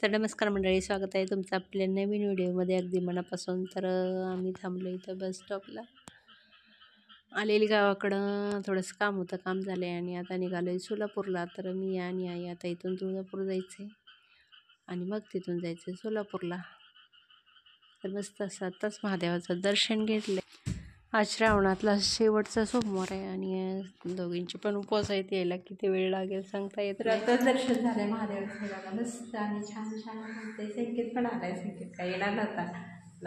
तर नमस्कार मंडळी, स्वागत आहे तुमचं आपल्या नवीन व्हिडिओमध्ये अगदी मनापासून. तर आम्ही थांबलो इथं बस स्टॉपला. आलेली गावाकडं थोडंसं काम होतं, काम झालं आहे आणि आता निघालो आहे सोलापूरला. तर मी आणि आई आता इथून तुळजापूर जायचं आहे आणि मग तिथून जायचं आहे सोलापूरला. तर मस्त असं आत्ताच महादेवाचं दर्शन घेतलं. आज श्रावणातला शेवटचा सोमवार आहे आणि दोघींचे पण उपवास आहेत. यायला किती वेळ लागेल सांगता येत नाही. आताच दर्शन झालं महादेवाचं बघा, मस्त आणि छान छान म्हणते. संकेत पण आलाय, संकेत काय येणार नव्हता,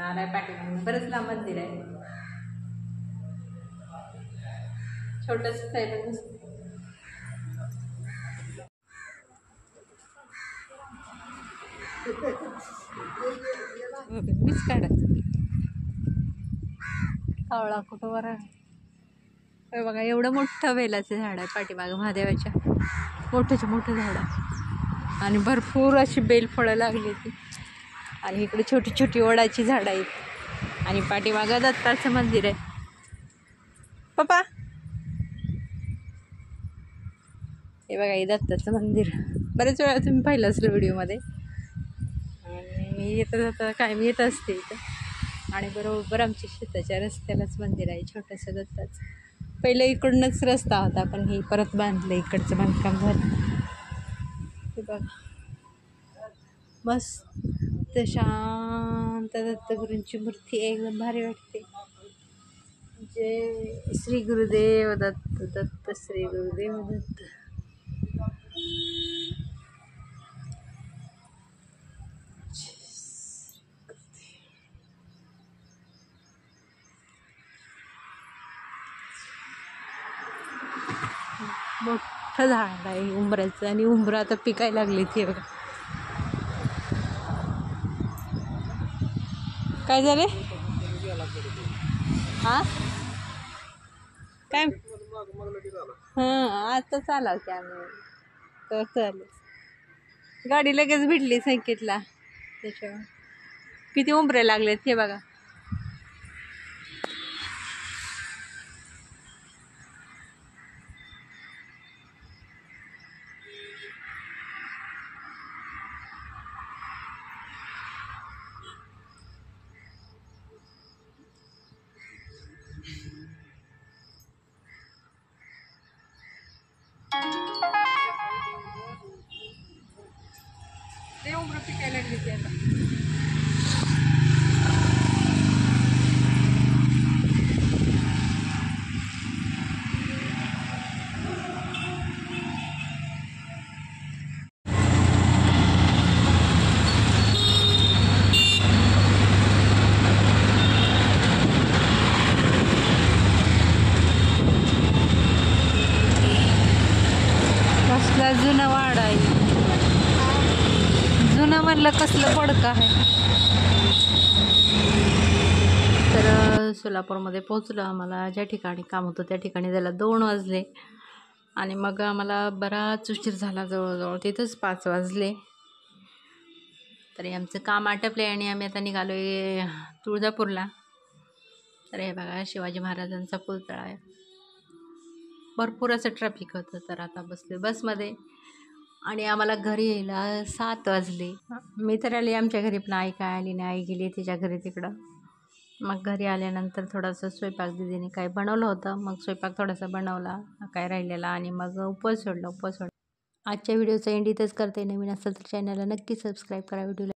आलाय पाठीमागून. बरंच लांब मंदिर आहे, छोटंसंच आहे पण मस्त. मीच काढत कावळा कुठं वर आहे बघा. एवढं मोठं बेलाचं झाड आहे पाठीमागं महादेवाच्या, मोठंच्या मोठं झाड आहे आणि भरपूर अशी बेलफळं लागली ती. आणि इकडे छोटी छोटी वडाची झाडं आहेत आणि पाठीमागं दत्ताचं मंदिर आहे. पप्पा हे बघा, हे दत्ताचं मंदिर. बरेच वेळा तुम्ही पाहिलं असेल व्हिडिओमध्ये. आणि मी येत जाता काय मी येत असते इथं आणि बरोबर आमच्या शेताच्या रस्त्यालाच मंदिर आहे छोटंसं दत्ताचं. पहिलं इकडूनच रस्ता होता पण हे परत बांधलं, इकडचं बांधकाम झालं. हे बघा मस्त शांत दत्तगुरूंची मूर्ती आहे, एकदम भारी वाटते. जय श्री गुरुदेव दत्त, दत्त श्री गुरुदेव दत्त. मोठं झाड आहे उंबऱ्याचं आणि उंबरं आता पिकायला लागली ती बघा. काय झाले हा काय आता चालाव की आम्ही तर चालेल. गाडी लगेच भेटली संकेतला, त्याच्यावर किती उंबरे लागलेत हे बघा. ते उंबरं पिकायला लागली ती आता. कसला जुना वाडा आहे, जुना म्हणलं कसलं पडकं आहे. तर सोलापूरमध्ये पोचलो. आम्हाला ज्या ठिकाणी काम होतं त्या ठिकाणी जायला 2 वाजले आणि मग आम्हाला बराच उशीर झाला, जवळजवळ तिथंच 5 वाजले. तरी आमचं काम आटपले आणि आम्ही आता निघालो आहे तुळजापूरला. तर हे बघा शिवाजी महाराजांचा पुतळा आहे. भरपूर असं ट्रॅफिक होतं. तर आता बसले बसमध्ये आणि आम्हाला घरी यायला 7 वाजले. मी तर आली आमच्या घरी, पण आई काय आली नाही, आई गेली तिच्या घरी तिकडं. मग घरी आल्यानंतर थोडासा स्वयंपाक दीदीने काय बनवलं होतं, मग स्वयंपाक थोडासा बनवला काय राहिलेला आणि मग उपवास सोडला. आजच्या व्हिडिओचा एंड इथंच करते. नवीन असेल तर चॅनलला नक्की सबस्क्राईब करा. व्हिडिओला